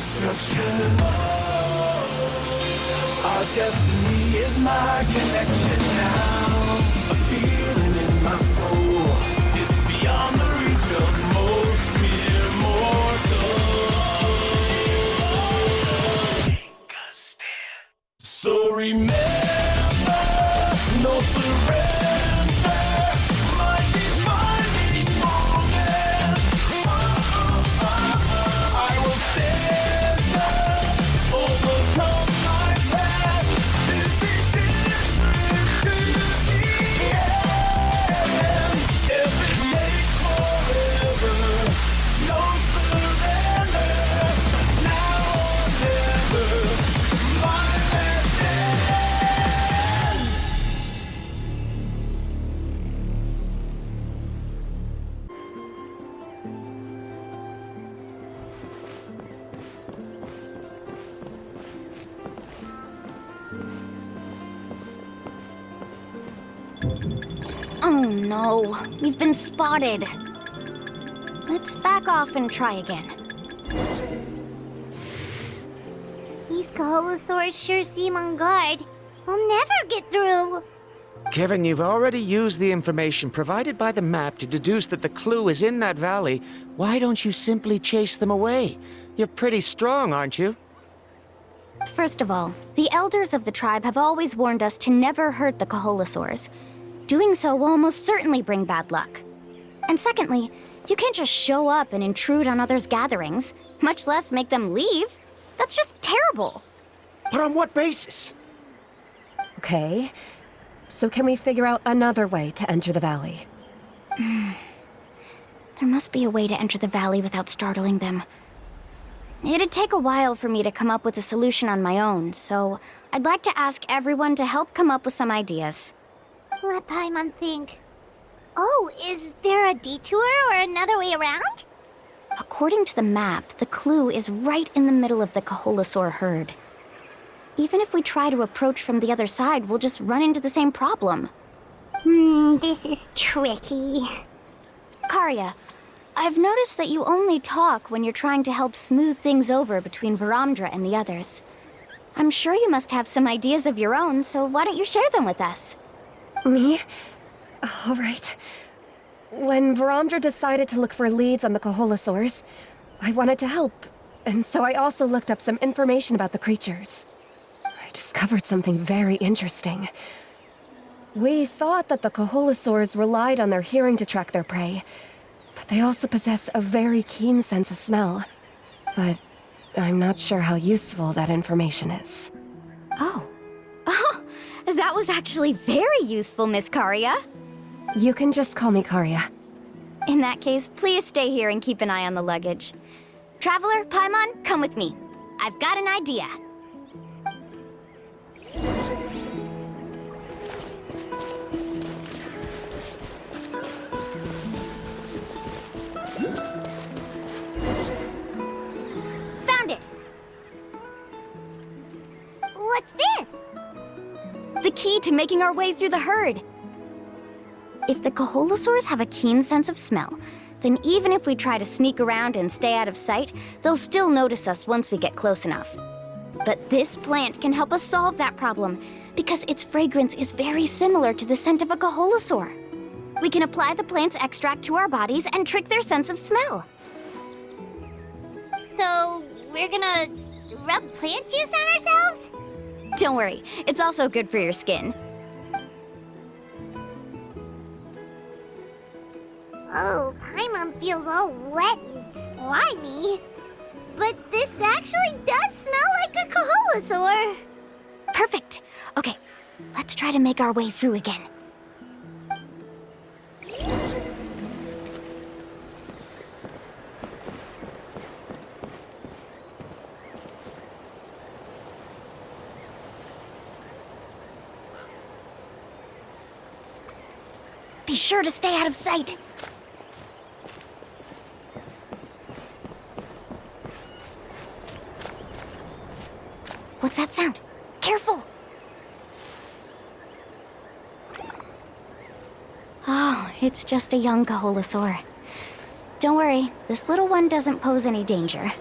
destruction. Our destiny is my connection now. A feeling in my soul. It's beyond the reach of most mere mortals. Take a stand. So remember, no surrender. My defining moment. I will stand up, overcome my past. This is different to the end. If it takes forever, no surrender. Now or never, my last stand. Oh no, we've been spotted. Let's back off and try again. These Kaholosaurs sure seem on guard. We'll never get through. Kevin, you've already used the information provided by the map to deduce that the clue is in that valley. Why don't you simply chase them away? You're pretty strong, aren't you? First of all, the elders of the tribe have always warned us to never hurt the Kaholosaurs. Doing so will almost certainly bring bad luck. And secondly, you can't just show up and intrude on others' gatherings, much less make them leave. That's just terrible. But on what basis? Okay, so can we figure out another way to enter the valley? There must be a way to enter the valley without startling them. It'd take a while for me to come up with a solution on my own, so I'd like to ask everyone to help come up with some ideas. Let Paimon think. Oh, is there a detour or another way around? According to the map, the clue is right in the middle of the Kaholosaur herd. Even if we try to approach from the other side, we'll just run into the same problem. This is tricky. Karya, I've noticed that you only talk when you're trying to help smooth things over between Varamdra and the others. I'm sure you must have some ideas of your own, so why don't you share them with us? Me? All right. When Varamdra decided to look for leads on the Kaholosaurs, I wanted to help, and so I also looked up some information about the creatures. I discovered something very interesting. We thought that the Kaholosaurs relied on their hearing to track their prey, but they also possess a very keen sense of smell. But I'm not sure how useful that information is. Oh. Oh, that was actually very useful, Miss Karya. You can just call me Karya. In that case, please stay here and keep an eye on the luggage. Traveler, Paimon, come with me. I've got an idea. Found it! What's this? The key to making our way through the herd. If the Kaholosaurs have a keen sense of smell, then even if we try to sneak around and stay out of sight, they'll still notice us once we get close enough. But this plant can help us solve that problem, because its fragrance is very similar to the scent of a Kaholosaur. We can apply the plant's extract to our bodies and trick their sense of smell. So, we're gonna rub plant juice on ourselves? Don't worry, it's also good for your skin. Oh, Paimon feels all wet and slimy. But this actually does smell like a Kaholosaur. Perfect. Okay, let's try to make our way through again. Be sure to stay out of sight. What's that sound? Careful! Oh, it's just a young Kaholosaur. Don't worry, this little one doesn't pose any danger.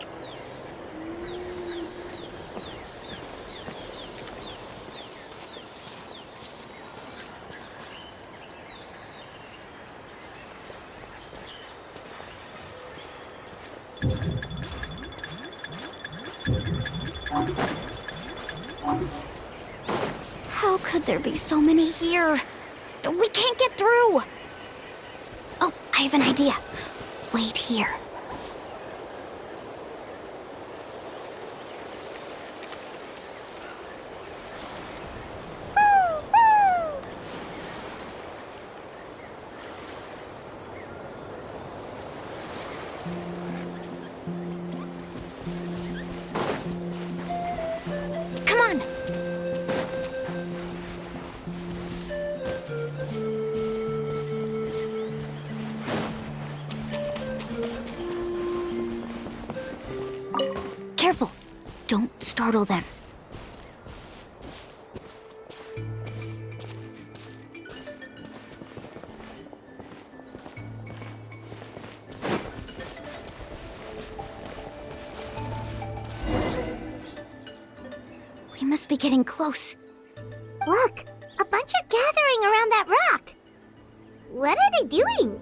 How could there be so many here? We can't get through! Oh, I have an idea. Wait here. Come on! Careful! Don't startle them. We must be getting close. Look, a bunch are gathering around that rock. What are they doing?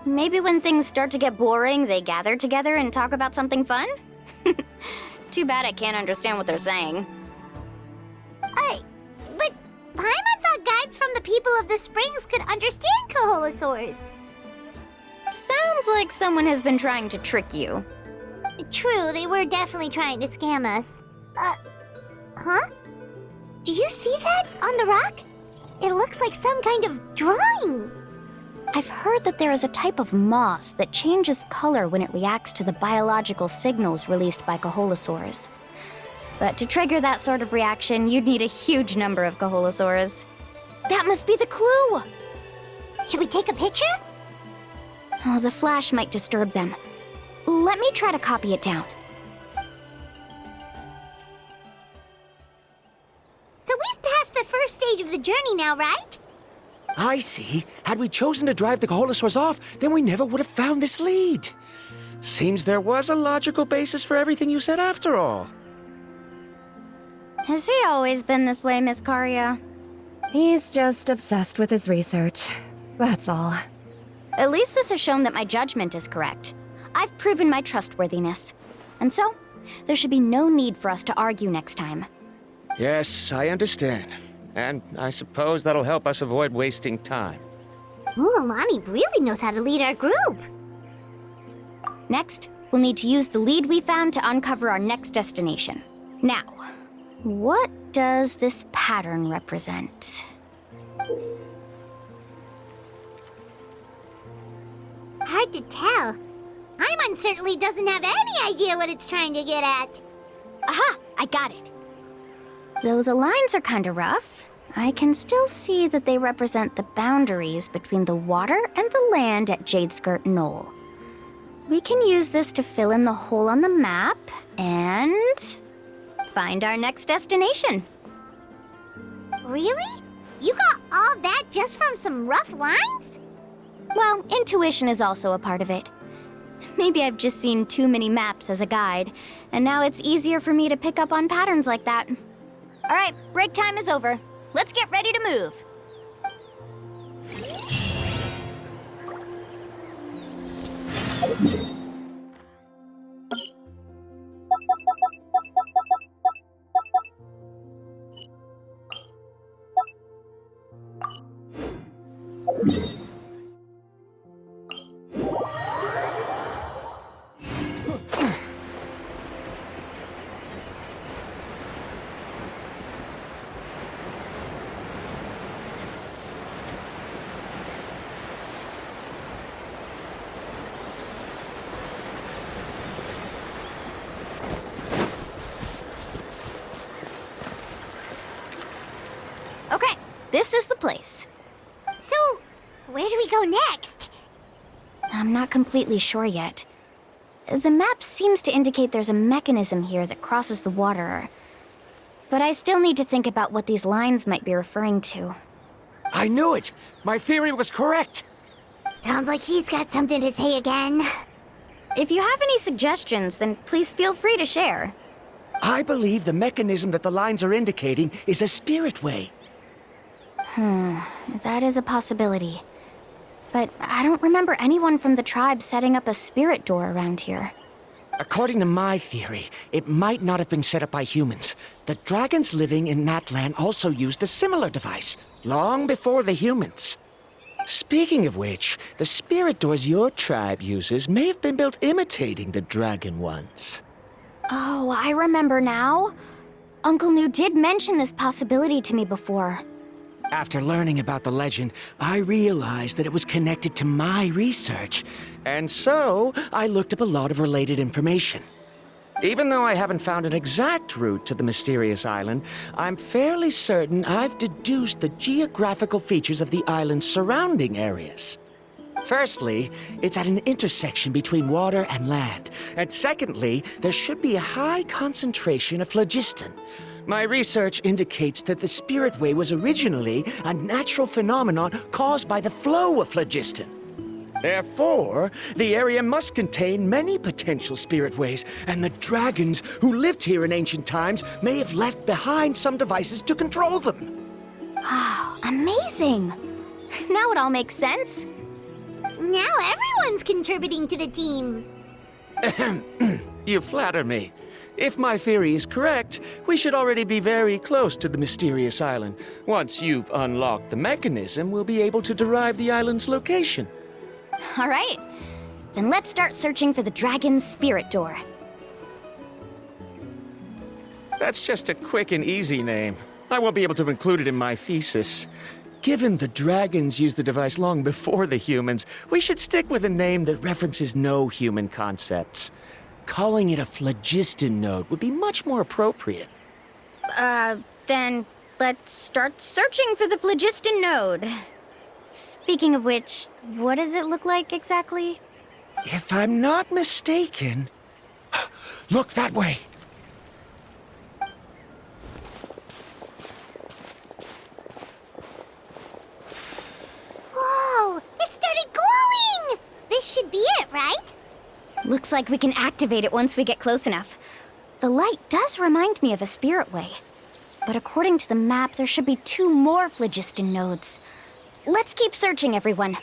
Maybe when things start to get boring, they gather together and talk about something fun? Too bad I can't understand what they're saying. But Paimon thought guides from the people of the springs could understand Kaholosaurs. Sounds like someone has been trying to trick you. True, they were definitely trying to scam us. Huh? Do you see that on the rock? It looks like some kind of drawing. I've heard that there is a type of moss that changes color when it reacts to the biological signals released by Kaholosaurs. But to trigger that sort of reaction, you'd need a huge number of Kaholosaurs. That must be the clue! Should we take a picture? Oh, the flash might disturb them. Let me try to copy it down. So we've passed the first stage of the journey now, right? I see. Had we chosen to drive the Kaholosaurs off, then we never would have found this lead. Seems there was a logical basis for everything you said after all. Has he always been this way, Miss Karia? He's just obsessed with his research. That's all. At least this has shown that my judgment is correct. I've proven my trustworthiness. And so, there should be no need for us to argue next time. Yes, I understand. And I suppose that'll help us avoid wasting time. Alani really knows how to lead our group. Next, we'll need to use the lead we found to uncover our next destination. Now, what does this pattern represent? Hard to tell. Paimon certainly doesn't have any idea what it's trying to get at. Aha! I got it. Though the lines are kinda rough, I can still see that they represent the boundaries between the water and the land at Jadeskirt Knoll. We can use this to fill in the hole on the map and find our next destination. Really? You got all that just from some rough lines? Well, intuition is also a part of it. Maybe I've just seen too many maps as a guide, and now it's easier for me to pick up on patterns like that. All right, break time is over. Let's get ready to move. Okay, this is the place. So, where do we go next? I'm not completely sure yet. The map seems to indicate there's a mechanism here that crosses the water. But I still need to think about what these lines might be referring to. I knew it! My theory was correct! Sounds like he's got something to say again. If you have any suggestions, then please feel free to share. I believe the mechanism that the lines are indicating is a spirit way. That is a possibility. but I don't remember anyone from the tribe setting up a spirit door around here. According to my theory, it might not have been set up by humans. The dragons living in that land also used a similar device, long before the humans. Speaking of which, the spirit doors your tribe uses may have been built imitating the dragon ones. Oh, I remember now. Uncle New did mention this possibility to me before. After learning about the legend, I realized that it was connected to my research, and so I looked up a lot of related information. Even though I haven't found an exact route to the mysterious island, I'm fairly certain I've deduced the geographical features of the island's surrounding areas. Firstly, it's at an intersection between water and land, and secondly, there should be a high concentration of phlogiston. My research indicates that the Spirit Way was originally a natural phenomenon caused by the flow of phlogiston. Therefore, the area must contain many potential spirit ways, and the dragons who lived here in ancient times may have left behind some devices to control them. Oh, amazing! Now it all makes sense. Now everyone's contributing to the team. You flatter me. If my theory is correct, we should already be very close to the mysterious island. Once you've unlocked the mechanism, we'll be able to derive the island's location. All right, then let's start searching for the dragon's spirit door. That's just a quick and easy name. I won't be able to include it in my thesis. Given the dragons used the device long before the humans, we should stick with a name that references no human concepts. Calling it a phlogiston node would be much more appropriate. Then let's start searching for the phlogiston node. Speaking of which, what does it look like exactly? If I'm not mistaken... Look that way! Whoa! It started glowing! This should be it, right? Looks like we can activate it once we get close enough. The light does remind me of a spirit way. But according to the map, there should be 2 more phlogiston nodes. Let's keep searching, everyone.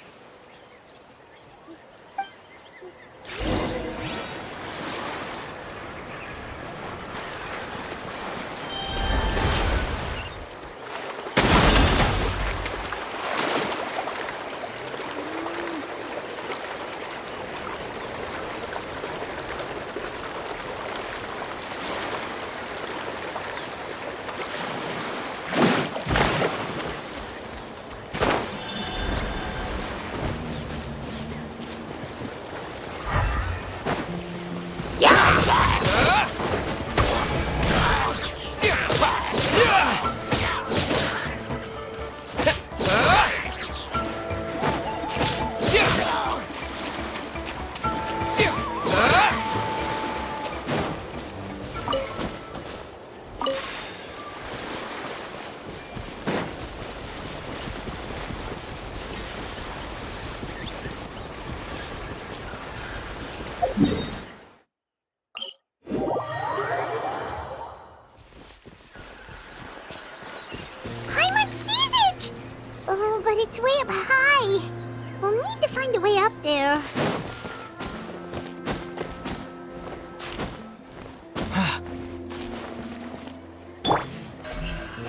Paimon sees it! Oh, but it's way up high. We'll need to find a way up there.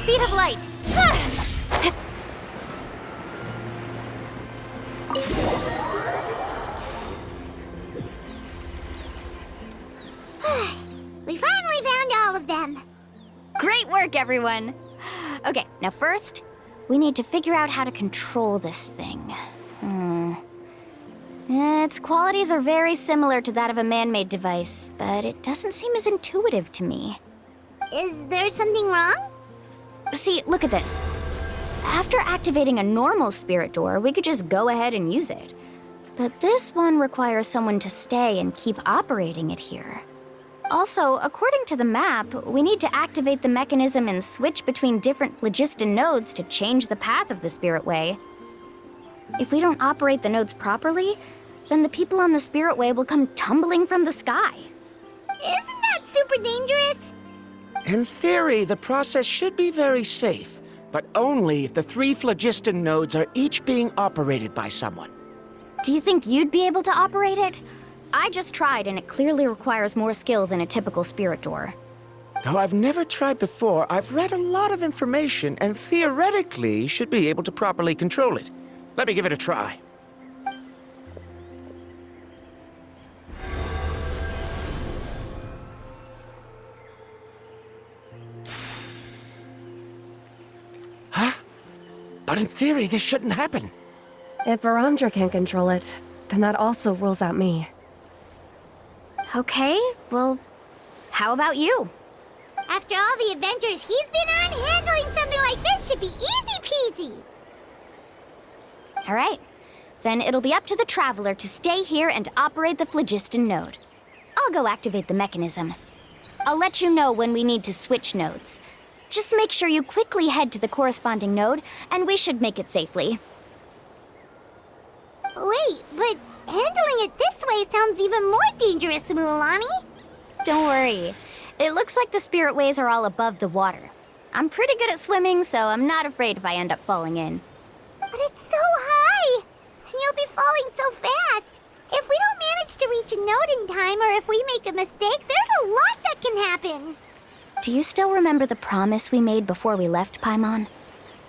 Speed of light! We finally found all of them. Great work, everyone! Okay, now first, we need to figure out how to control this thing. Its qualities are very similar to that of a man-made device, but it doesn't seem as intuitive to me. Is there something wrong? See, look at this. After activating a normal spirit door, we could just go ahead and use it. But this one requires someone to stay and keep operating it here. Also, according to the map, we need to activate the mechanism and switch between different phlogiston nodes to change the path of the Spirit Way. If we don't operate the nodes properly, then the people on the Spirit Way will come tumbling from the sky. Isn't that super dangerous? In theory, the process should be very safe, but only if the 3 phlogiston nodes are each being operated by someone. Do you think you'd be able to operate it? I just tried, and it clearly requires more skill than a typical spirit door. Though I've never tried before, I've read a lot of information and theoretically should be able to properly control it. Let me give it a try. Huh? But in theory, this shouldn't happen. If Varamdra can control it, then that also rules out me. Okay, well, how about you? After all the adventures he's been on, handling something like this should be easy peasy. All right. Then it'll be up to the Traveler to stay here and operate the phlogiston node. I'll go activate the mechanism. I'll let you know when we need to switch nodes. Just make sure you quickly head to the corresponding node, and we should make it safely. Wait, but handling it this way sounds even more dangerous, Mualani. Don't worry. It looks like the spirit ways are all above the water. I'm pretty good at swimming, so I'm not afraid if I end up falling in. But it's so high! And you'll be falling so fast! If we don't manage to reach a node in time, or if we make a mistake, there's a lot that can happen! Do you still remember the promise we made before we left Paimon?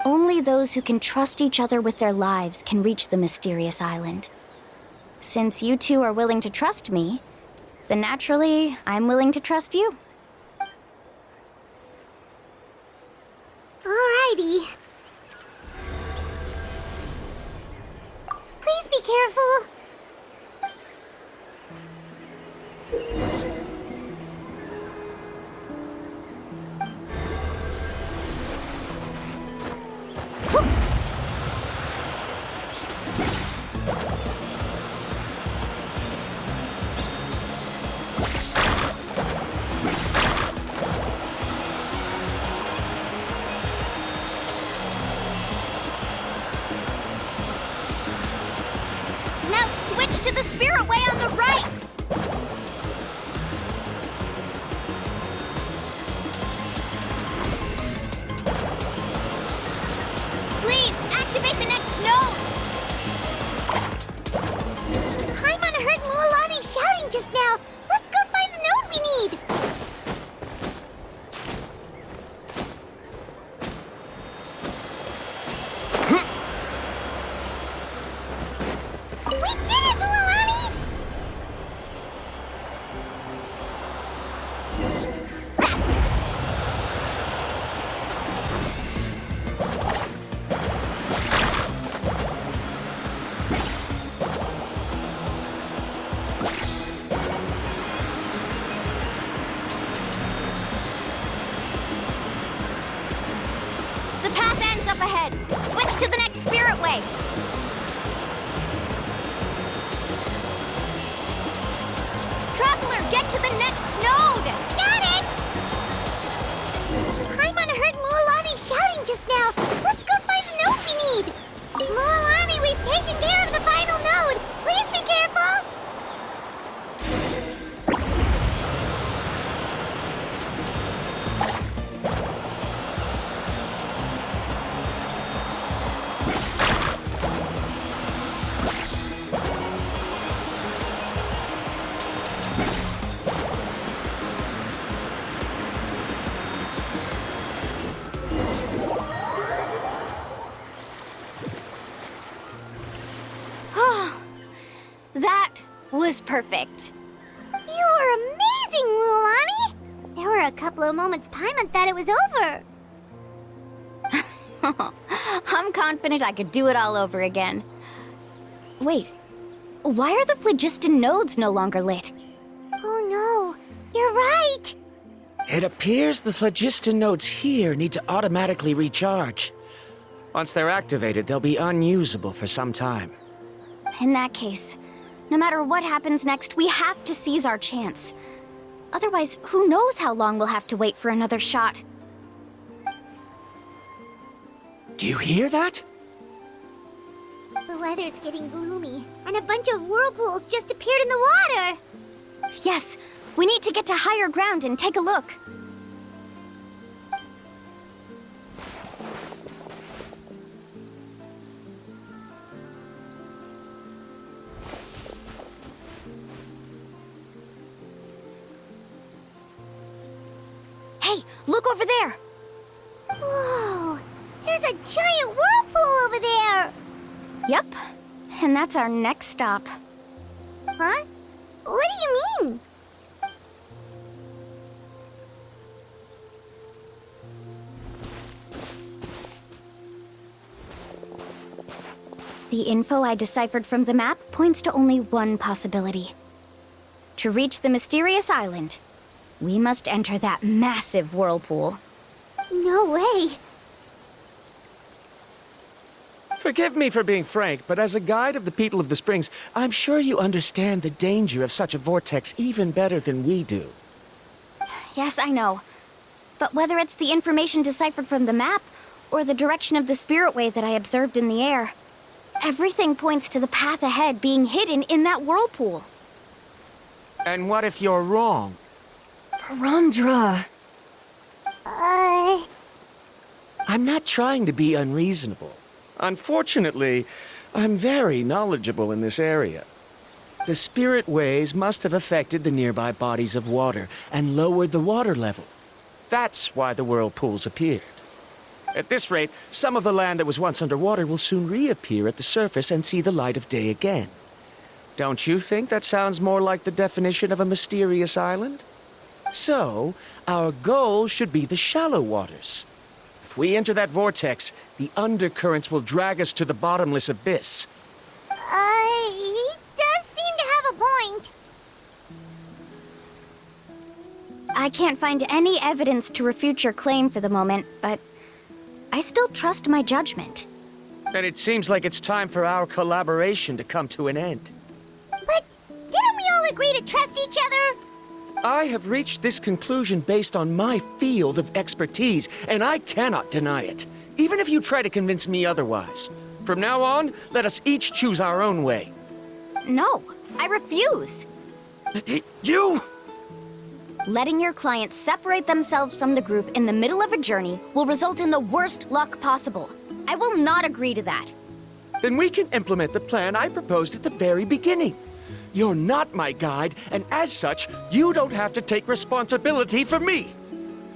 Only those who can trust each other with their lives can reach the mysterious island. Since you two are willing to trust me, then naturally, I'm willing to trust you. Alrighty. Please be careful. Now switch to the spirit way on the right! Please, activate the next node! Paimon heard Mualani shouting just now. Let's go find the node we need. We did it, Mualani! The path ends up ahead. Switch to the next spirit way. Traveler, get to the next node! Got it! Paimon heard Mualani shouting just now. Let's go find the node we need. Mualani, we've taken care of the final node. Please be careful. That was perfect. You were amazing, Mualani. There were a couple of moments Paimon thought it was over. I'm confident I could do it all over again. Wait, why are the phlogiston nodes no longer lit? Oh no, you're right. It appears the phlogiston nodes here need to automatically recharge. Once they're activated, they'll be unusable for some time. In that case, no matter what happens next, we have to seize our chance. Otherwise, who knows how long we'll have to wait for another shot. Do you hear that? The weather's getting gloomy, and a bunch of whirlpools just appeared in the water. Yes, we need to get to higher ground and take a look. Hey, look over there! Whoa! There's a giant whirlpool over there! Yep, and that's our next stop. Huh? What do you mean? The info I deciphered from the map points to only one possibility. To reach the mysterious island, we must enter that massive whirlpool. No way! Forgive me for being frank, but as a guide of the people of the Springs, I'm sure you understand the danger of such a vortex even better than we do. Yes, I know. But whether it's the information deciphered from the map, or the direction of the spirit wave that I observed in the air, everything points to the path ahead being hidden in that whirlpool. And what if you're wrong? Varamdra. I'm not trying to be unreasonable. Unfortunately, I'm very knowledgeable in this area. The spirit waves must have affected the nearby bodies of water and lowered the water level. That's why the whirlpools appeared. At this rate, some of the land that was once underwater will soon reappear at the surface and see the light of day again. Don't you think that sounds more like the definition of a mysterious island? So, our goal should be the shallow waters. If we enter that vortex, the undercurrents will drag us to the bottomless abyss. He does seem to have a point. I can't find any evidence to refute your claim for the moment, but I still trust my judgment. And it seems like it's time for our collaboration to come to an end. But didn't we all agree to trust each other? I have reached this conclusion based on my field of expertise, and I cannot deny it, even if you try to convince me otherwise. From now on, let us each choose our own way. No, I refuse. You? Letting your clients separate themselves from the group in the middle of a journey will result in the worst luck possible. I will not agree to that. Then we can implement the plan I proposed at the very beginning. You're not my guide, and as such, you don't have to take responsibility for me.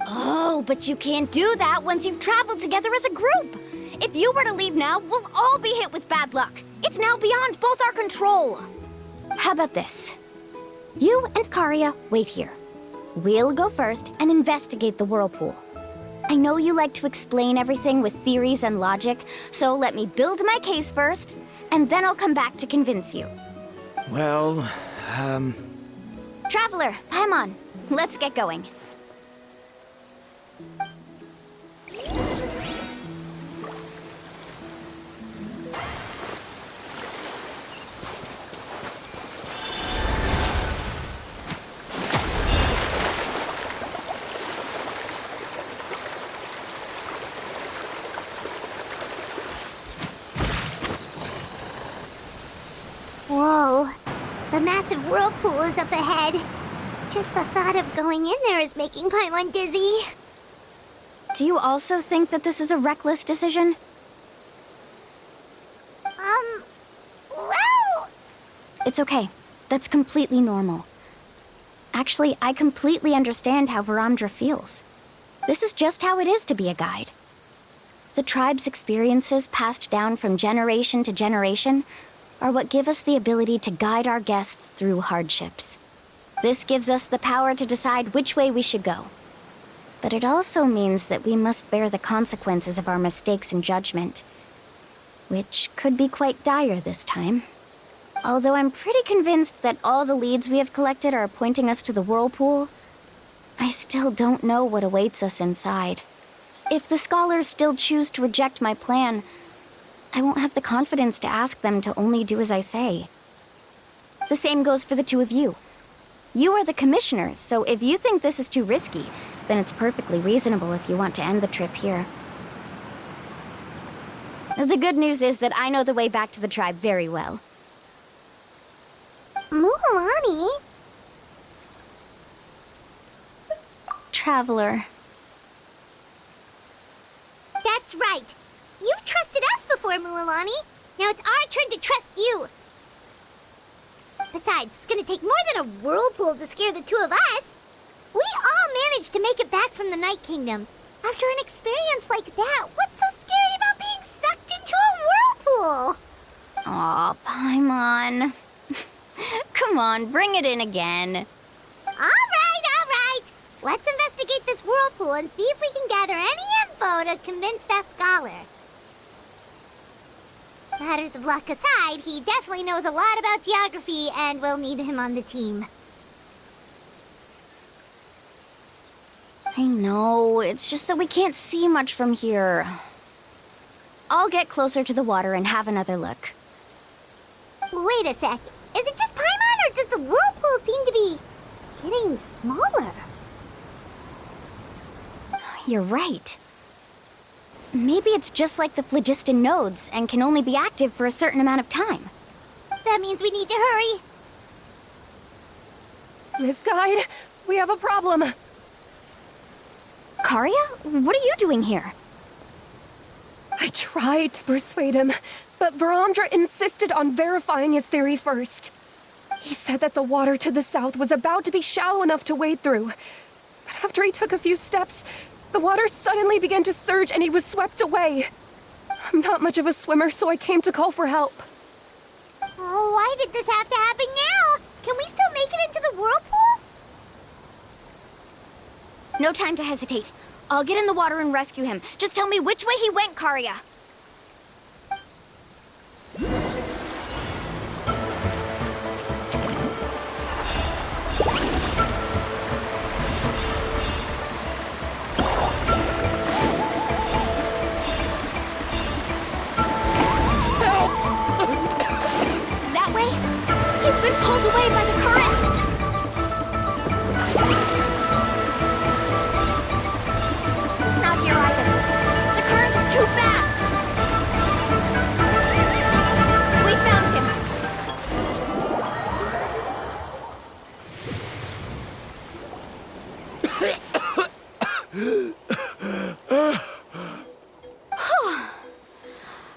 Oh, but you can't do that once you've traveled together as a group. If you were to leave now, we'll all be hit with bad luck. It's now beyond both our control. How about this? You and Karia wait here. We'll go first and investigate the whirlpool. I know you like to explain everything with theories and logic, so let me build my case first, and then I'll come back to convince you. Well, Traveler, come on. Let's get going. Whoa. The massive whirlpool is up ahead. Just the thought of going in there is making Paimon dizzy. Do you also think that this is a reckless decision? Well... It's okay. That's completely normal. Actually, I completely understand how Varamdra feels. This is just how it is to be a guide. The tribe's experiences passed down from generation to generation are what give us the ability to guide our guests through hardships. This gives us the power to decide which way we should go. But it also means that we must bear the consequences of our mistakes and judgment, which could be quite dire this time. Although I'm pretty convinced that all the leads we have collected are pointing us to the whirlpool, I still don't know what awaits us inside. If the scholars still choose to reject my plan, I won't have the confidence to ask them to only do as I say. The same goes for the two of you. You are the commissioners, so if you think this is too risky, then it's perfectly reasonable if you want to end the trip here. The good news is that I know the way back to the tribe very well. Mualani? Traveler. That's right. You've trusted us before, Mualani. Now it's our turn to trust you. Besides, it's gonna take more than a whirlpool to scare the two of us. We all managed to make it back from the Night Kingdom. After an experience like that, what's so scary about being sucked into a whirlpool? Aw, Paimon. Come on, bring it in again. All right. Let's investigate this whirlpool and see if we can gather any info to convince that scholar. Matters of luck aside, he definitely knows a lot about geography, and we'll need him on the team. I know, it's just that we can't see much from here. I'll get closer to the water and have another look. Wait a sec. Is it just Paimon, or does the whirlpool seem to be getting smaller? You're right. Maybe it's just like the phlogiston nodes and can only be active for a certain amount of time. That means we need to hurry. Miss Guide, we have a problem. Karia, what are you doing here? I tried to persuade him, but Varamdra insisted on verifying his theory first. He said that the water to the south was about to be shallow enough to wade through. But after he took a few steps, the water suddenly began to surge and he was swept away. I'm not much of a swimmer, so I came to call for help. Oh, why did this have to happen now? Can we still make it into the whirlpool? No time to hesitate. I'll get in the water and rescue him. Just tell me which way he went, Karia. That way? He's been pulled away by the current! Not here either. The current is too fast! We found him!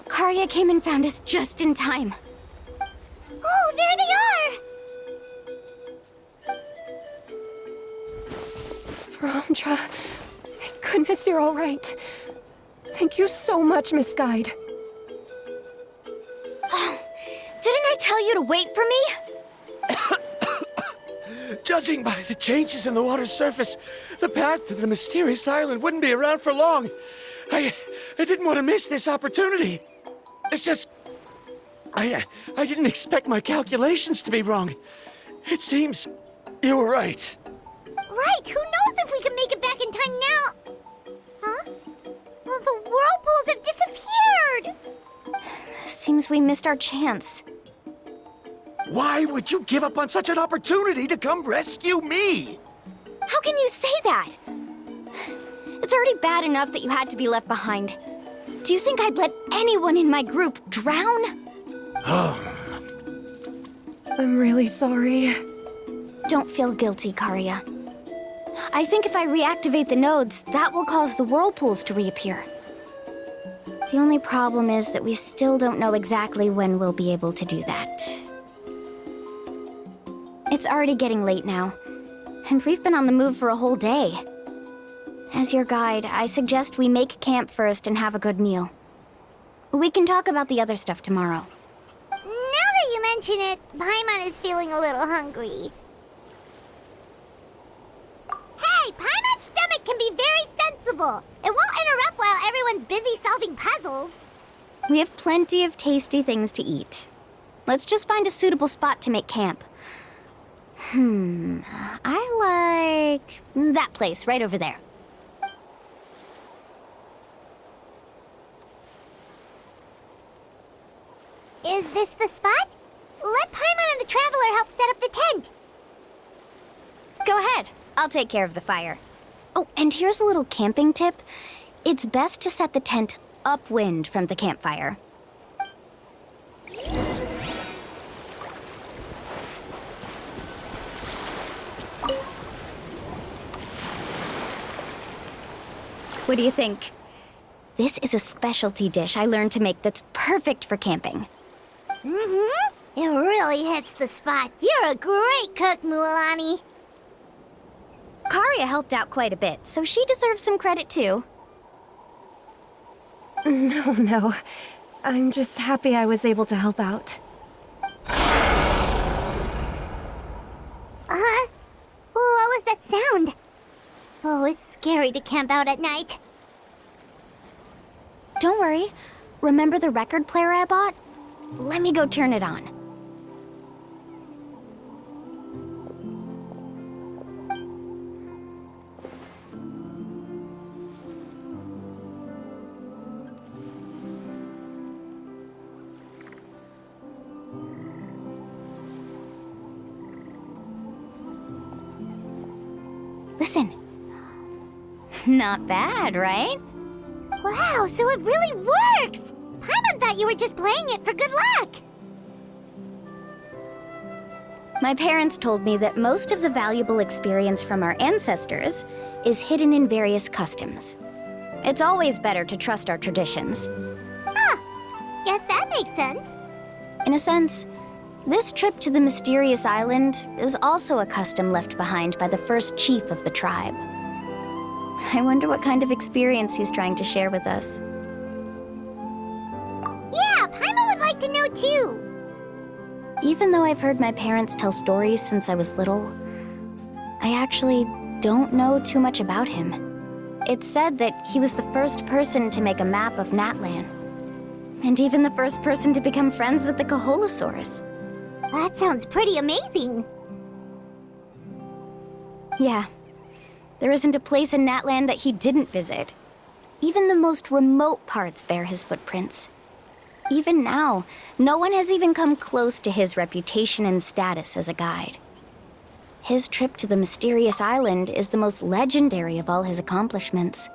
Karia came and found us just in time. Oh, there they are! Varamdra, thank goodness you're all right. Thank you so much, Miss Guide. Didn't I tell you to wait for me? Judging by the changes in the water's surface, the path to the mysterious island wouldn't be around for long. I didn't want to miss this opportunity. It's just... I didn't expect my calculations to be wrong. It seems you were right. Right, who knows if we can make it back in time now? Huh? Well, the whirlpools have disappeared! Seems we missed our chance. Why would you give up on such an opportunity to come rescue me? How can you say that? It's already bad enough that you had to be left behind. Do you think I'd let anyone in my group drown? I'm really sorry. Don't feel guilty, Karia. I think if I reactivate the nodes, that will cause the whirlpools to reappear. The only problem is that we still don't know exactly when we'll be able to do that. It's already getting late now, and we've been on the move for a whole day. As your guide, I suggest we make camp first and have a good meal. We can talk about the other stuff tomorrow. Now that you mention it, Paimon is feeling a little hungry. Hey, Paimon's stomach can be very sensible. It won't interrupt while everyone's busy solving puzzles. We have plenty of tasty things to eat. Let's just find a suitable spot to make camp. I like that place right over there. Is this the spot? Let Paimon and the Traveler help set up the tent. Go ahead. I'll take care of the fire. Oh, and here's a little camping tip. It's best to set the tent upwind from the campfire. What do you think? This is a specialty dish I learned to make that's perfect for camping. Mm-hmm. It really hits the spot. You're a great cook, Mualani. Karia helped out quite a bit, so she deserves some credit too. No. I'm just happy I was able to help out. What was that sound? Oh, it's scary to camp out at night. Don't worry. Remember the record player I bought? Let me go turn it on. Listen. Not bad, right? Wow, so it really works! Paimon thought you were just playing it for good luck! My parents told me that most of the valuable experience from our ancestors is hidden in various customs. It's always better to trust our traditions. Guess that makes sense. In a sense, this trip to the mysterious island is also a custom left behind by the first chief of the tribe. I wonder what kind of experience he's trying to share with us. Yeah, Paimon would like to know too! Even though I've heard my parents tell stories since I was little, I actually don't know too much about him. It's said that he was the first person to make a map of Natlan, and even the first person to become friends with the Kaholosaurus. That sounds pretty amazing! Yeah. There isn't a place in Natlan that he didn't visit. Even the most remote parts bear his footprints. Even now, no one has even come close to his reputation and status as a guide. His trip to the mysterious island is the most legendary of all his accomplishments.